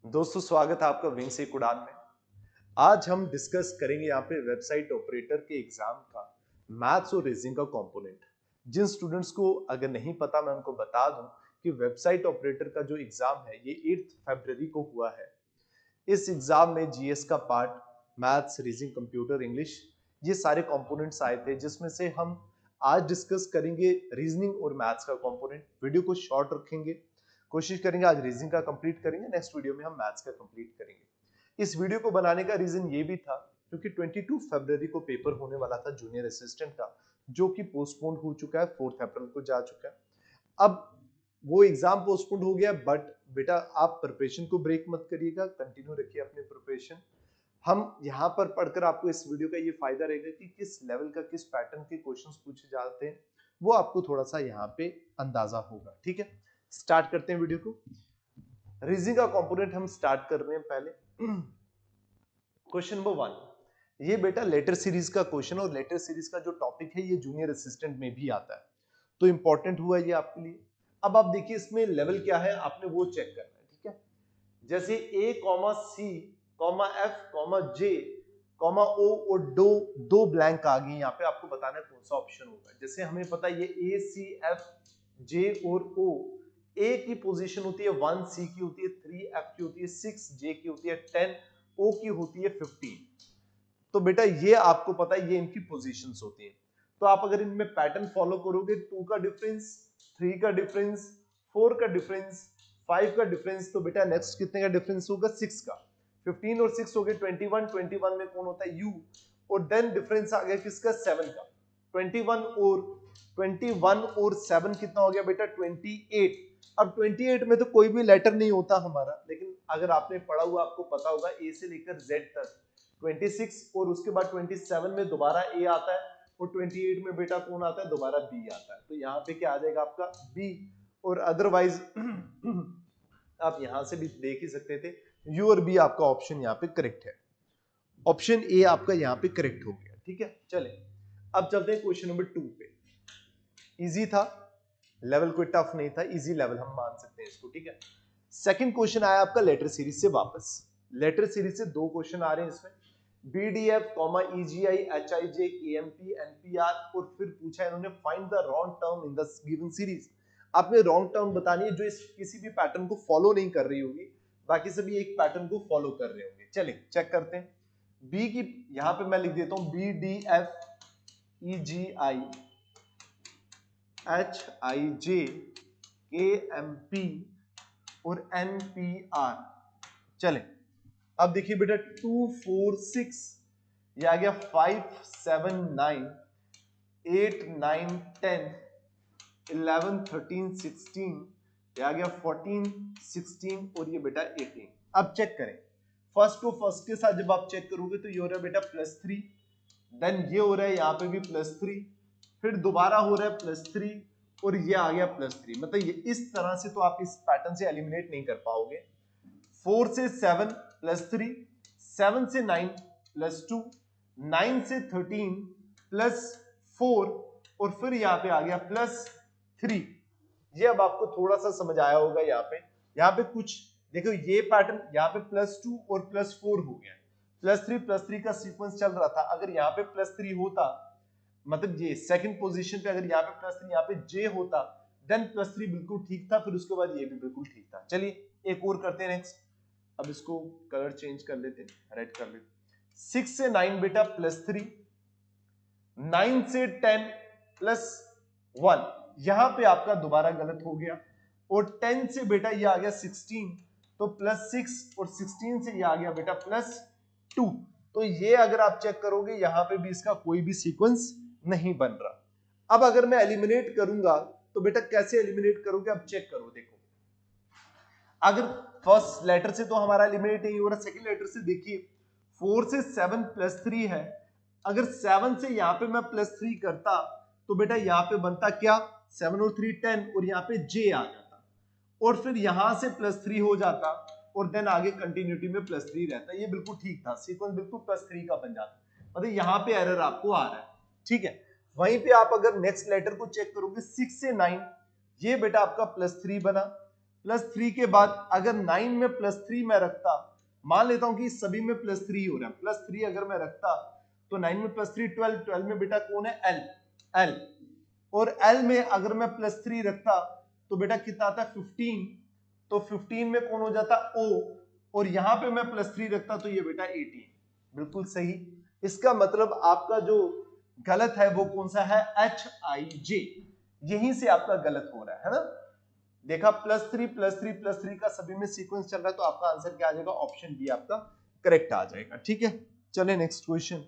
दोस्तों स्वागत है आपका विंग से एक उड़ान में। आज हम डिस्कस करेंगे यहाँ पे वेबसाइट ऑपरेटर के एग्जाम का मैथ्स और रीजनिंग का कंपोनेंट। जिन स्टूडेंट्स को अगर नहीं पता मैं उनको बता दूं कि वेबसाइट ऑपरेटर का जो एग्जाम है ये 8 फरवरी को हुआ है। इस एग्जाम में जीएस का part, maths, reasoning, computer, English, ये सारे कंपोनेंट्स आए थे, जिसमें से हम आज डिस्कस करेंगे रीजनिंग और मैथ्स का कंपोनेंट। वीडियो को शॉर्ट रखेंगे, कोशिश करेंगे आज रीजनिंग का कंप्लीट करेंगे, नेक्स्ट वीडियो में हम मैथ्स का कंप्लीट करेंगे। इस वीडियो को बनाने का रीजन ये भी था क्योंकि 22 फरवरी को पेपर होने वाला था जूनियर असिस्टेंट का, जो कि पोस्टपोन हो चुका है, 4 अप्रैल को जा चुका है। अब वो एग्जाम पोस्टपोन हो गया, बट बेटा आप प्रिपरेशन को ब्रेक मत करिएगा, कंटिन्यू रखिए अपनी प्रिपरेशन। हम यहाँ पर पढ़कर आपको इस वीडियो का ये फायदा रहेगा कि किस लेवल का, किस पैटर्न के क्वेश्चंस पूछे जाते हैं, वो आपको थोड़ा सा यहाँ पे अंदाजा होगा। ठीक है, स्टार्ट करते हैं वीडियो को। रीजनिंग का कंपोनेंट हम स्टार्ट कर रहे हैं पहले। क्वेश्चन नंबर 1, ये बेटा लेटर सीरीज का क्वेश्चन, और लेटर सीरीज का जो टॉपिक है ये जूनियर असिस्टेंट में भी आता है, तो इंपॉर्टेंट हुआ ये आपके लिए। अब आप देखिए इसमें लेवल क्या है, आपने वो चेक करना है। ठीक है, जैसे ए comma C comma F comma जे कॉमा ओ और दो ब्लैंक आ गए, यहाँ पे आपको बताना है कौन सा ऑप्शन होगा। जैसे हमें पता है ये ए सी एफ जे और ओ, ए की पोजीशन होती है 1, सी की होती है 3, एफ की होती है 6, जे की होती है 10, ओ की होती है 15। तो बेटा ये आपको पता है, ये इनकी पोजीशंस होती हैं। तो आप अगर इनमें पैटर्न फॉलो करोगे, 2 का डिफरेंस, 3 का डिफरेंस, 4 का डिफरेंस, 5 का डिफरेंस, तो बेटा नेक्स्ट कितने का डिफरेंस होगा, 6 का। 15 और 6 हो गए 21, 21 में कौन होता है, यू, और देन डिफरेंस आ गया किसका, 7 का। 21 और 7 कितना हो गया बेटा, 28। अब 28 में तो कोई भी लेटर नहीं होता हमारा, लेकिन अगर आपने पढ़ा हुआ आपको पता होगा ए से लेकर जेड तक 26, और उसके बाद 27 में दोबारा ए आता है, और 28 में बेटा कौन आता है, दोबारा बी आता है। तो यहाँ पे क्या आ जाएगा आपका बी, और अदरवाइज आप यहां से भी देख ही सकते थे, यू और बी आपका ऑप्शन यहाँ पे करेक्ट है। ऑप्शन ए आपका यहाँ पे करेक्ट हो गया। ठीक है, चले अब चलते हैं क्वेश्चन नंबर 2 पे। इजी था, लेवल कोई टफ नहीं था, इजी लेवल हम मान सकते हैं इसको। ठीक है, सेकंड क्वेश्चन आया आपका लेटर सीरीज से वापस। लेटर सीरीज से 2 क्वेश्चन आ रहे हैं इसमें, BDF comma EGI HIJ AMP NPR, और फिर पूछा है इन्होंने find the wrong term in the given series. आपने रॉन्ग टर्म बतानी है जो इस किसी भी पैटर्न को फॉलो नहीं कर रही होगी, बाकी सभी एक पैटर्न को फॉलो कर रहे होंगे। चलिए चेक करते हैं। बी की यहां पे मैं लिख देता हूं, B D F E G I H I J K M P और एन पी आर। चले अब देखिए बेटा 2 4 6, ये आ गया 5 7 9 8 9 10 11 13 16, ये आ गया 14 16, और ये बेटा 18। अब चेक करें, फर्स्ट को फर्स्ट के साथ जब आप चेक करोगे तो ये हो रहा है बेटा +3, देन ये हो रहा है यहाँ पे भी +3, फिर दोबारा हो रहा है +3, और ये आ गया +3। मतलब ये इस तरह से तो आप इस पैटर्न से एलिमिनेट नहीं कर पाओगे। 4 से 7 +3, 7 से 9 +2, 9 से 13 +4, और फिर यहाँ पे आ गया +3। ये अब आपको थोड़ा सा समझ आया होगा। यहाँ पे कुछ देखो, ये पैटर्न यहाँ पे +2 और +4 हो गया, +3 का सीक्वेंस चल रहा था। अगर यहाँ पे +3 होता, मतलब ये सेकंड पोजीशन पे, अगर यहाँ पे +3 यहाँ पे जे होता, देन +3 बिल्कुल ठीक था, फिर उसके बाद ये भी बिल्कुल ठीक था। चलिए एक और करते हैं नेक्स्ट। अब इसको कलर चेंज कर लेते हैं, रेड कर लेते। 6 से 9 बेटा +3, 9 से 10 +1, यहां पे आपका दोबारा गलत हो गया, और 10 से बेटा ये आ गया 16, तो +6, और 16 से ये आ गया बेटा +2। तो ये अगर आप चेक करोगे यहां पे भी इसका कोई भी सीक्वेंस नहीं बन रहा। अब अगर मैं एलिमिनेट करूंगा तो बेटा कैसे एलिमिनेट करोगे, अब चेक करो। देखो अगर फर्स्ट लेटर से तो हमारा एलिमिनेट नहीं हो रहा, सेकंड लेटर से देखिए 4 से 7 +3 है। अगर 7 से यहाँ पे मैं +3 करता तो बेटा यहाँ पे बनता क्या, 7 और 3 10, और यहाँ पे जे आ जाता, और फिर यहां से +3 हो जाता, और देन आगे कंटिन्यूटी में +3 रहता। ये बिल्कुल ठीक था, सीक्वेंस बिल्कुल +3 का बन जाता। मतलब यहाँ पे एरर आपको आ रहा है। ठीक है, वहीं पे आप अगर नेक्स्ट लेटर को चेक करोगे 6 से 9, ये बेटा आपका +3 बना, +3 के बाद अगर 9 में +3 मैं रखता, मान लेता हूं कि सभी में +3 हो रहा है, +3 अगर मैं रखता तो 9 में +3 12, 12 में बेटा कौन है L, और L में अगर मैं +3 रखता तो बेटा कितना आता है 15, तो 15 में कौन हो जाता O, और यहां पे मैं +3 रखता तो ये बेटा 18, बिल्कुल सही। इसका मतलब आपका जो गलत है वो कौन सा है, HIJ, यहीं से आपका गलत हो रहा है ना। देखा +3 +3 +3 का सभी में सीक्वेंस चल रहा है, तो आपका आंसर क्या आ जाएगा, ऑप्शन बी आपका करेक्ट आ जाएगा। ठीक है, चले नेक्स्ट क्वेश्चन,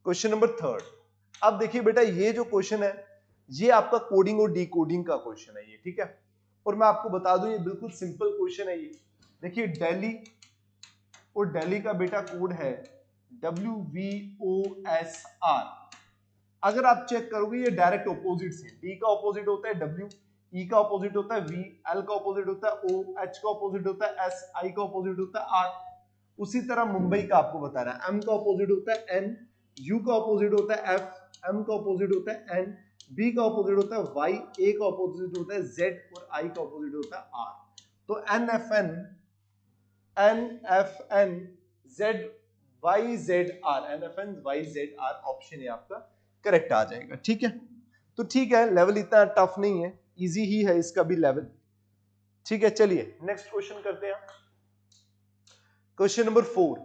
क्वेश्चन नंबर 3। अब देखिए बेटा ये जो क्वेश्चन है ये आपका कोडिंग और डिकोडिंग का क्वेश्चन है ये, ठीक है, और मैं आपको बता दूं ये बिल्कुल सिंपल क्वेश्चन है ये। देखिए दिल्ली, और दिल्ली का बेटा कोड है WVOSR। अगर आप चेक करोगे ये डायरेक्ट ऑपोजिट से, डी का ऑपोजिट होता है W, ई का ऑपोजिट होता है V, L का ऑपोजिट होता है O, H का ऑपोजिट होता है S, I का ऑपोजिट होता है R। उसी तरह मुंबई का आपको बता रहा है, M का ऑपोजिट होता है N, U का ऑपोजिट होता है F, M का ऑपोजिट होता है N, B का ऑपोजिट होता है Y, A का ऑपोजिट होता है Z, और I का ऑपोजिट होता है R। तो NFN ZYZR, NFN YZR option है आपका करेक्ट आ जाएगा। ठीक है, तो ठीक है, लेवल इतना टफ नहीं है, इजी ही है इसका भी लेवल। ठीक है, चलिए नेक्स्ट क्वेश्चन करते हैं, क्वेश्चन नंबर 4।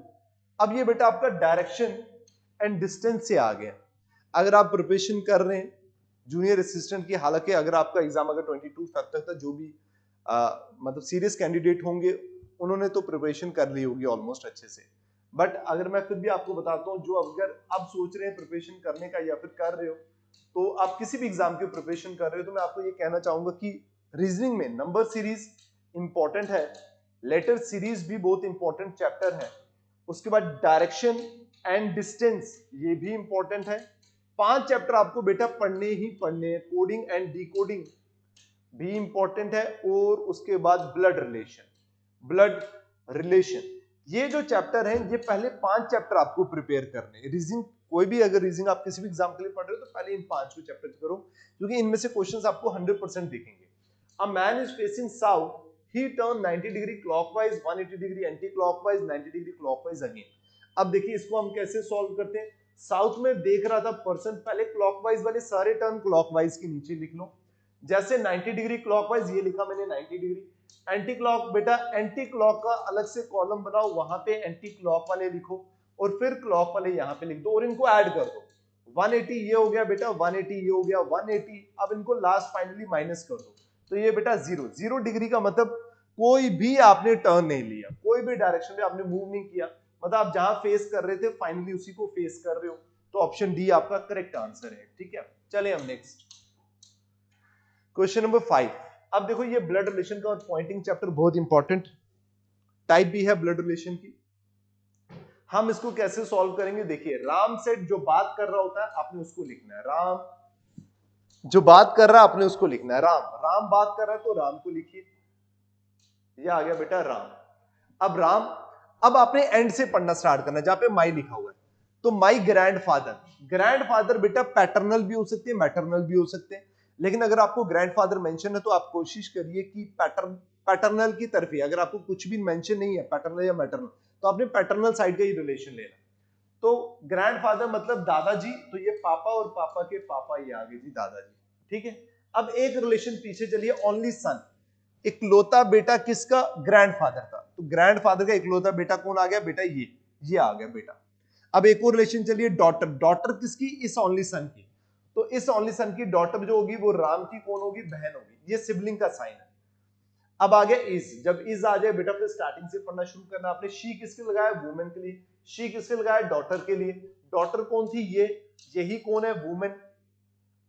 अब ये बेटा आपका डायरेक्शन एंड डिस्टेंस से आ गया। अगर आप प्रिपरेशन कर रहे हैं जूनियर असिस्टेंट की, हालांकि अगर आपका एग्जाम अगर 22 तक था, जो भी मतलब सीरियस कैंडिडेट होंगे उन्होंने तो प्रिपरेशन कर ली होगी ऑलमोस्ट अच्छे से, बट अगर मैं फिर भी आपको बताता हूँ जो अगर आप सोच रहे हैं प्रिपरेशन करने का या फिर कर रहे हो, तो आप किसी भी एग्जाम की प्रिपरेशन कर रहे हो, तो मैं आपको ये कहना चाहूंगा कि रीजनिंग में नंबर सीरीज इंपॉर्टेंट है, लेटर सीरीज भी बहुत इंपॉर्टेंट चैप्टर है, उसके बाद डायरेक्शन एंड डिस्टेंस ये भी इंपॉर्टेंट है। 5 चैप्टर आपको बेटा पढ़ने ही पढ़ने हैं, कोडिंग एंड डिकोडिंग भी इंपॉर्टेंट है, और उसके बाद ब्लड रिलेशन, ये जो चैप्टर हैं ये पहले 5 चैप्टर आपको प्रिपेयर करने हैं। रीजनिंग कोई भी अगर रीजनिंग आप किसी भी एग्जाम के लिए पढ़ रहे हो तो पहले इन 5 को चैप्टर करो, क्योंकि इनमें से क्वेश्चंस आपको 100% दिखेंगे। A man is facing south, he turn 90 degree clockwise, 180 degree anti clockwise, 90 degree clockwise again. अब देखिए इसको हम कैसे सॉल्व करते हैं। साउथ में देख रहा था पर्सन, पहले क्लॉकवाइज वाले सारे टर्न क्लॉकवाइज के नीचे लिख लो, जैसे 90 डिग्री क्लॉकवाइज ये लिखा मैंने 90 डिग्री, एंटी क्लॉक बेटा एंटी क्लॉक का अलग से कॉलम बनाओ, वहां पे एंटी क्लॉक वाले लिखो, और फिर क्लॉक वाले यहां पे लिख दो, और इनको ऐड कर दो। 180 ये हो गया बेटा, 180 ये हो गया, 180, अब इनको लास्ट फाइनली माइनस कर दो, तो ये बेटा 0 डिग्री का मतलब कोई भी आपने टर्न नहीं लिया, कोई भी डायरेक्शन में आपने मूव नहीं किया, मतलब आप जहां फेस कर रहे थे फाइनली उसी को फेस कर रहे हो, तो ऑप्शन डी आपका करेक्ट आंसर है। ठीक है, चले हम नेक्स्ट क्वेश्चन नंबर 5। अब देखो ये ब्लड रिलेशन का और पॉइंटिंग चैप्टर बहुत इंपॉर्टेंट टाइप भी है ब्लड रिलेशन की। हम इसको कैसे सॉल्व करेंगे, देखिए राम सेठ जो बात कर रहा होता है आपने उसको लिखना है, राम जो बात कर रहा है आपने उसको लिखना है, राम बात कर रहा है तो राम को लिखिए, ये आ गया बेटा राम। अब राम, अब आपने एंड से पढ़ना स्टार्ट करना है, जहां पे माई लिखा हुआ है, तो माई ग्रैंडफादर बेटा पैटर्नल भी हो सकते हैं मैटरनल भी हो सकते हैं, लेकिन अगर आपको ग्रैंडफादर मेंशन है तो आप कोशिश करिए कि पैटर्नल की तरफ ही, अगर आपको कुछ भी मेंशन नहीं है पैटर्नल या मैटरनल, तो आपने पैटर्नल साइड का ही रिलेशन लेना। तो ग्रैंडफादर मतलब दादाजी, तो ये पापा और पापा के पापा ये आगे जी दादाजी। ठीक है, अब एक रिलेशन पीछे चलिए, ओनली सन, इकलौता बेटा किसका, ग्रैंडफादर का, तो ग्रैंडफादर का इकलौता बेटा कौन आ गया बेटा, ये आ गया बेटा। अब एक और रिलेशन चलिए, डॉटर किसकी, इस ओनली सन की, तो इस ओनली सन की डॉटर जो होगी वो राम की कौन होगी, बहन होगी, ये सिबलिंग का साइन है। अब आ गया इज, जब इज आ जाए बेटा फिर स्टार्टिंग से पढ़ना शुरू करना आपने। शी किसके लगाया, वुमेन के लिए, शी किसके लगाया, डॉटर के लिए, डॉटर कौन थी, यही कौन है, वुमेन।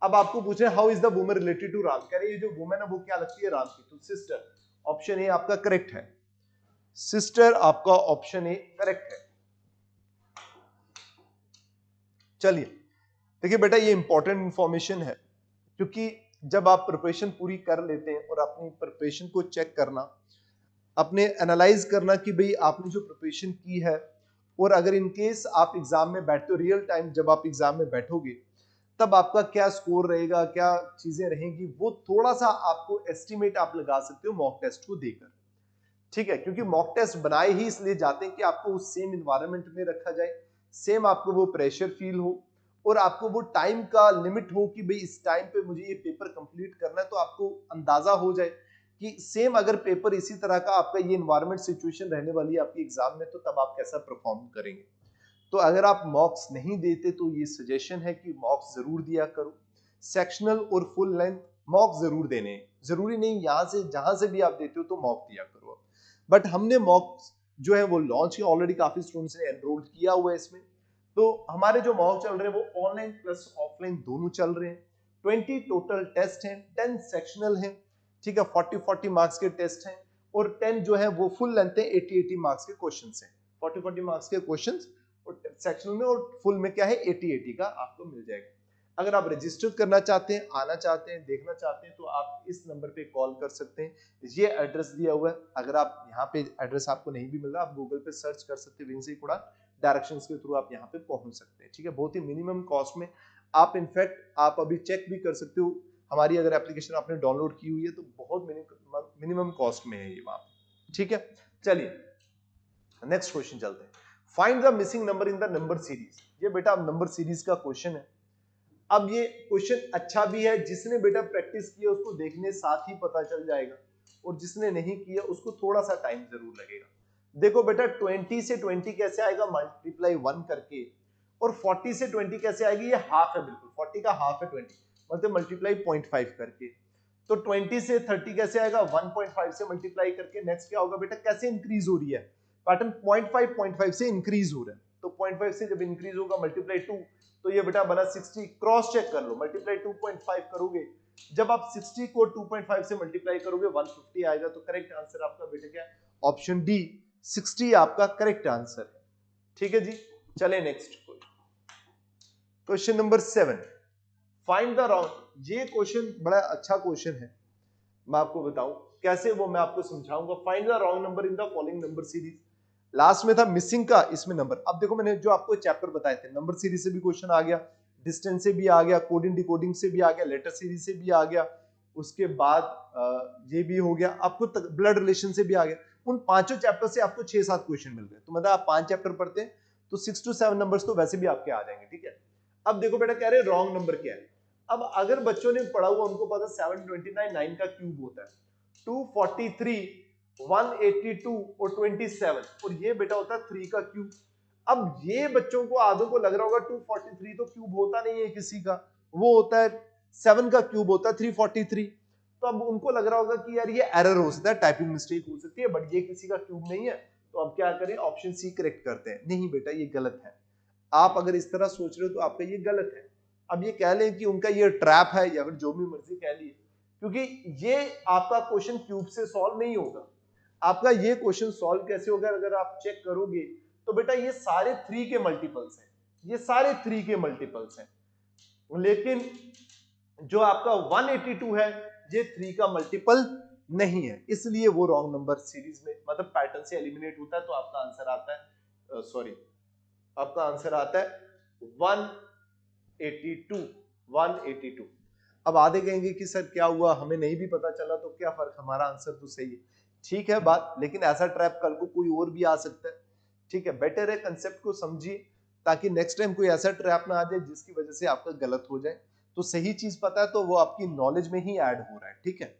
अब आपको पूछे how is the woman related to Ram, कह रहे ये जो वुमन है वो क्या लगती है, राम की, तो सिस्टर, ऑप्शन ए आपका करेक्ट है, सिस्टर आपका ऑप्शन ए करेक्ट है। चलिए देखिए बेटा ये इंपॉर्टेंट इंफॉर्मेशन है, क्योंकि जब आप प्रिपरेशन पूरी कर लेते हैं और अपनी प्रिपरेशन को चेक करना, अपने एनालाइज करना कि भाई आपने जो प्रिपरेशन की है, और अगर इन केस आप एग्जाम में बैठते हो, रियल टाइम जब आप एग्जाम में बैठोगे तब आपका क्या स्कोर रहेगा, क्या चीजें रहेंगी, वो थोड़ा सा आपको एस्टिमेट आप लगा सकते हो मॉक टेस्ट को देकर, ठीक है। क्योंकि मॉक टेस्ट बनाए ही इसलिए जाते हैं कि आपको उस सेम इन्वायरमेंट में रखा जाए, सेम आपको वो प्रेशर फील हो, और आपको वो टाइम का लिमिट हो कि भाई इस टाइम पे मुझे ये पेपर कंप्लीट करना है, तो आपको अंदाजा हो जाए कि सेम अगर पेपर इसी तरह का आपका ये इन्वायरमेंट सिचुएशन रहने वाली है आपके एग्जाम में, तो तब आप कैसा परफॉर्म करेंगे। तो अगर आप मॉक्स नहीं देते तो ये सजेशन है कि मॉक्स जरूर दिया करो। सेक्शनल और फुल लेंथ मॉक जरूर देने, जरूरी नहीं यहां से जहां से भी आप देते हो तो मॉक दिया करो। बट हमने मॉक जो है वो लॉन्च किया ऑलरेडी, काफी स्टूडेंट्स ने एनरोल किया हुआ है इसमें। तो हमारे जो मॉक चल रहे हैं वो ऑनलाइन प्लस ऑफलाइन दोनों चल रहे हैं। 20 टोटल टेस्ट हैं, 10 सेक्शनल हैं, ठीक है, 40-40 मार्क्स के टेस्ट हैं, और 10 जो है वो फुल लेंथ है, 80-80 मार्क्स के क्वेश्चंस हैं। 40-40 मार्क्स के क्वेश्चंस और सेक्शनल में, और फुल में क्या है 80-80 का आपको मिल जाएगा। अगर आप रजिस्टर करना चाहते हैं, आना चाहते हैं, देखना चाहते हैं, तो आप इस नंबर पे कॉल कर सकते हैं। ये एड्रेस दिया हुआ है, अगर आप यहाँ पे एड्रेस आपको नहीं भी मिल रहा, आप गूगल पे सर्च कर सकते हैं विंग से उड़ान, डायरेक्शंस के थ्रू आप यहाँ पे पहुंच सकते हैं, ठीक है। बहुत ही मिनिमम कॉस्ट में आप, इनफैक्ट आप अभी चेक भी कर सकते हो, हमारी अगर एप्लीकेशन आपने डाउनलोड की हुई है तो बहुत मिनिमम कॉस्ट में है ये वहां, ठीक है। चलिए नेक्स्ट क्वेश्चन चलते हैं। Find the missing number in the number series. ये बेटा अब नंबर सीरीज का क्वेश्चन है। अब ये क्वेश्चन अच्छा भी है, जिसने बेटा प्रैक्टिस किया उसको देखने साथ ही पता चल जाएगा, और जिसने नहीं किया उसको थोड़ा सा टाइम जरूर लगेगा। देखो बेटा 20 से 20 कैसे आएगा, मल्टीप्लाई 1 करके, और 40 से 20 कैसे आएगी, ये हाफ है, बिल्कुल 40 का हाफ है 20, मतलब मल्टीप्लाई 0.5 करके। तो 20 से 30 कैसे आएगा, 1.5 से मल्टीप्लाई करके। नेक्स्ट क्या होगा बेटा, कैसे इंक्रीज हो रही है पैटर्न, 0.5 से इंक्रीज हो रहा है, तो 0.5 से जब इंक्रीज होगा मल्टीप्लाई 2, तो ये बेटा बना 60। क्रॉस चेक कर लो, मल्टीप्लाई 2.5 करोगे, जब आप 60 को 2.5 से मल्टीप्लाई करोगे 150 आएगा। तो करेक्ट आंसर आपका बेटा क्या है, ऑप्शन डी 60 आपका करेक्ट आंसर है, ठीक है जी। चले next question number 7, find the wrong. ये क्वेश्चन बड़ा अच्छा क्वेश्चन है, मैं आपको बताऊं कैसे, वो मैं आपको समझाऊंगा। Find the wrong number in the following number series. Last में था मिसिंग का, इसमें नंबर। अब देखो मैंने जो आपको चैप्टर बताए थे, नंबर सीरीज से भी क्वेश्चन आ गया, डिस्टेंस से भी आ गया, कोडिंग डिकोडिंग से भी आ गया, लेटर सीरीज से भी आ गया, उसके बाद ये भी हो गया, आपको ब्लड रिलेशन से भी आ गया। उन पांचों चैप्टर से आपको 6-7 क्वेश्चन मिल गए, तो मतलब आप 5 चैप्टर पढ़ते हैं तो 6 to 7 नंबर्स तो वैसे भी आपके आ जाएंगे, ठीक है। अब देखो बेटा कह रहे रॉन्ग नंबर क्या है। अब अगर बच्चों ने पढ़ा हुआ, उनको पता 729 9 का क्यूब होता है, 243 182 और 27, और ये बेटा होता है 3 का क्यूब। अब ये बच्चों को आधों को लग रहा होगा 243 तो क्यूब होता नहीं है किसी का, वो होता है 7 का क्यूब होता है 343। तो अब उनको लग रहा होगा कि यार ये एरर हो सकता है, टाइपिंग मिस्टेक हो सकती है, बट ये किसी का क्यूब नहीं है। तो अब क्या करें, ऑप्शन सी करेक्ट करते हैं। नहीं बेटा ये गलत है, आप अगर इस तरह सोच रहे हो तो आपका ये गलत है। अब ये कह लें कि उनका ये ट्रैप है, या फिर जो भी मर्जी कह लिए, क्योंकि ये आपका क्वेश्चन क्यूब से सॉल्व नहीं होगा। आपका ये क्वेश्चन सॉल्व कैसे होगा, अगर आप चेक करोगे तो बेटा ये सारे 3 के मल्टीपल्स हैं, ये सारे 3 के मल्टीपल्स हैं, लेकिन जो आपका 182 है ये 3 का मल्टीपल नहीं है, इसलिए वो रॉन्ग नंबर सीरीज में, मतलब पैटर्न से एलिमिनेट होता है। तो आपका आंसर आता है, सॉरी आपका आंसर आता है 182। अब आधे कहेंगे कि सर क्या हुआ, हमें नहीं भी पता चला तो क्या फर्क, हमारा आंसर तो सही है। ठीक है बात, लेकिन ऐसा ट्रैप कल को कोई और भी आ सकता है, ठीक है। बेटर है कंसेप्ट को समझिए, ताकि नेक्स्ट टाइम कोई ऐसा ट्रैप ना आ जाए जिसकी वजह से आपका गलत हो जाए। तो सही चीज पता है तो वो आपकी नॉलेज में ही ऐड हो रहा है, ठीक है।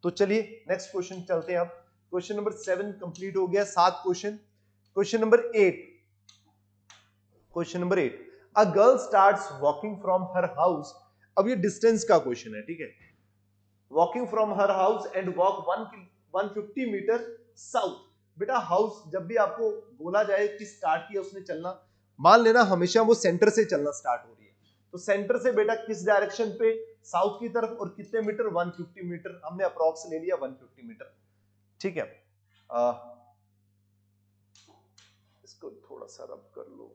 तो चलिए नेक्स्ट क्वेश्चन चलते हैं। अब क्वेश्चन नंबर 7 कंप्लीट हो गया, 7 question. Question number 8, question number 8, a girl starts walking from her house. अब ये डिस्टेंस का क्वेश्चन है, ठीक है। Walking from her house and walk 150 metre south. बेटा हाउस जब भी आपको बोला जाए कि स्टार्ट किया उसने चलना, मान लेना हमेशा वो सेंटर से चलना स्टार्ट हो रही है, तो सेंटर से बेटा किस डायरेक्शन पे, साउथ की तरफ, और कितने मीटर, 150 मीटर। हमने अप्रॉक्स ले लिया 150 मीटर, ठीक है। इसको थोड़ा सा रब कर लो,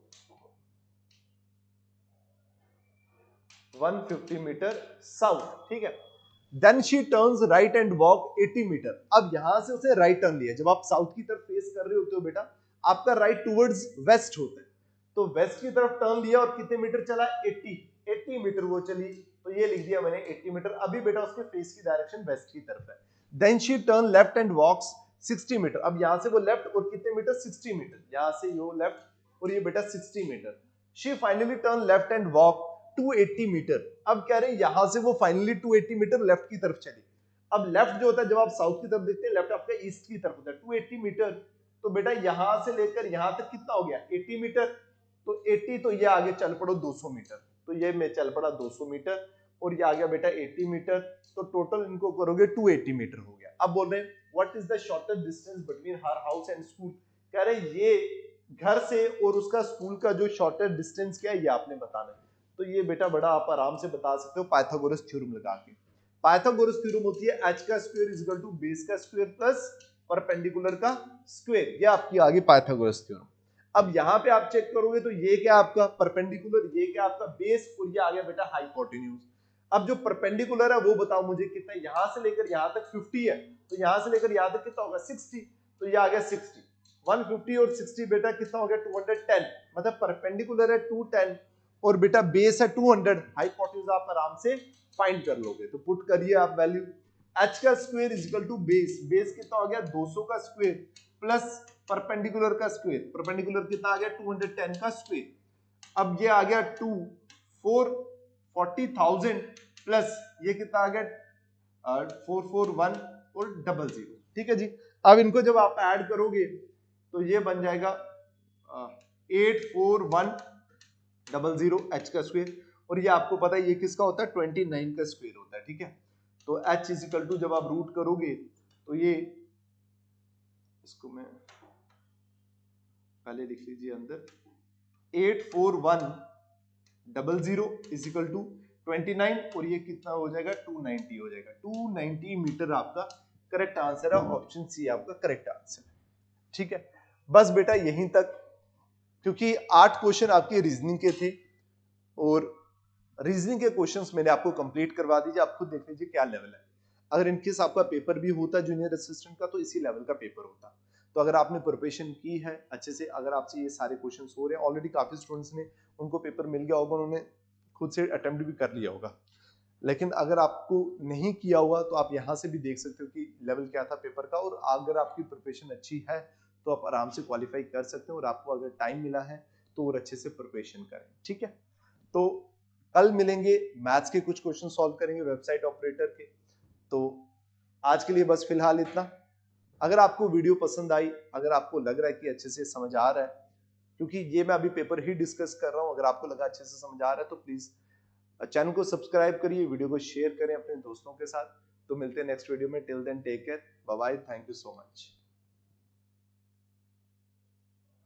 150 मीटर साउथ, ठीक है। Then she turns right and walk 80 metre. अब यहां से उसे राइट टर्न लिया, जब आप साउथ की तरफ फेस कर रहे होते हो बेटा, आपका राइट टूवर्ड्स वेस्ट होता है, तो वेस्ट की तरफ टर्न लिया और कितने मीटर चला, 80। 80 मीटर वो चली, तो ये लिख दिया मैंने 80 मीटर। अभी बेटा उसके फेस की डायरेक्शन वेस्ट की तरफ है। Then she turn left and walks 60 metre. अब यहां से वो लेफ्ट और कितने मीटर, 60 मीटर, यहां से यो लेफ्ट और ये बेटा 60 metre. She finally turn left and walk 280 metre. अब कह रहे हैं यहां से वो फाइनली 280 मीटर लेफ्ट की तरफ चली। अब लेफ्ट जो होता है जब आप साउथ की तरफ देखते हैं, लेफ्ट आपका ईस्ट की तरफ होता है। 280 मीटर, तो बेटा यहां से लेकर यहां तक कितना हो गया, 80 मीटर। तो 80, तो ये आगे चल पड़ो 200 मीटर, तो ये मैं चल पड़ा 200 मीटर और ये आ गया बेटा 80 मीटर। तो टोटल इनको करोगे 280 मीटर हो गया। अब बोल रहे हैं what is the shortest distance between her house and school. कह रहे हैं ये घर से और उसका स्कूल का जो शॉर्टेस्ट डिस्टेंस क्या है ये आपने बताना है। तो ये बेटा बड़ा आप आराम से बता सकते हो पाइथागोरस थ्योरम लगा के। पाइथागोरस थ्योरम होती है h का square is equal to base का स्क्वायर प्लस परपेंडिकुलर का स्क्वायर। ये आपकी आगे पाइथागोरस थ्योरम। अब यहां पे आप चेक करोगे तो ये क्या आपका परपेंडिकुलर, ये क्या आपका बेस और ये आ गया बेटा हाइपोटेन्यूज। अब जो परपेंडिकुलर है वो बताओ मुझे कितना है, यहां से लेकर यहां तक 50 है, तो यहां से लेकर यहां तक कितना होगा 60, तो ये आ गया 60। 150 और 60 बेटा कितना हो गया 210, मतलब परपेंडिकुलर है 210 और बेटा बेस है 200। हाइपोटेन्यूज आप आराम से फाइंड कर लोगे। तो पुट करिए आप वैल्यू, h का square is equal to base, base कितना हो गया 200 का स्क्वायर प्लस परपेंडिकुलर का स्क्वायर, परपेंडिकुलर कितना आ गया 210 का स्क्वायर। अब ये आ गया 2 440,000 प्लस ये कितना आ गया 441 और 00। ठीक है जी। अब इनको जब आप ऐड करोगे तो ये बन जाएगा 84100 h का स्क्वायर और ये आपको पता है ये किसका होता है 29 का स्क्वायर होता है। ठीक है, तो h इज इक्वल टू जब आप रूट करोगे तो ये, इसको मैं पहले लिख लीजिए अंदर, 84100 इज इक्वल टू 29 और ये कितना हो जाएगा 290 हो जाएगा। 290 मीटर आपका करेक्ट आंसर है, ऑप्शन सी आपका करेक्ट आंसर है। ठीक है, बस बेटा यहीं तक, क्योंकि 8 क्वेश्चन आपके रीजनिंग के थे और रीजनिंग के क्वेश्चंस मैंने आपको कंप्लीट करवा दीजिए। आप खुद देख लीजिए क्या लेवल है। अगर इनकेस आपका पेपर भी होता जूनियर असिस्टेंट का तो इसी लेवल का पेपर होता। तो अगर आपने प्रिपरेशन की है अच्छे से, अगर आपसे ये सारे क्वेश्चंस हो रहे हैं, ऑलरेडी काफी स्टूडेंट्स ने उनको पेपर मिल गया होगा, उन्होंने खुद से अटेम्प्ट भी कर लिया होगा। लेकिन अगर आपको नहीं किया हुआ तो आप यहाँ से भी देख सकते हो कि लेवल क्या था पेपर का, और अगर आपकी प्रिपरेशन अच्छी है तो आप आराम से क्वालिफाई कर सकते हो। और आपको अगर टाइम मिला है तो और अच्छे से प्रिपरेशन करें। ठीक है, तो कल मिलेंगे, मैथ्स के कुछ क्वेश्चन सॉल्व करेंगे वेबसाइट ऑपरेटर के। तो आज के लिए बस फिलहाल इतना। अगर आपको वीडियो पसंद आई, अगर आपको लग रहा है कि अच्छे से समझ आ रहा है, क्योंकि ये मैं अभी पेपर ही डिस्कस कर रहा हूं, अगर आपको लगा अच्छे से समझ आ रहा है तो प्लीज चैनल को सब्सक्राइब करिए, वीडियो को शेयर करें अपने दोस्तों के साथ। तो मिलते हैं नेक्स्ट वीडियो में, till then take care, bye bye, thank you so much.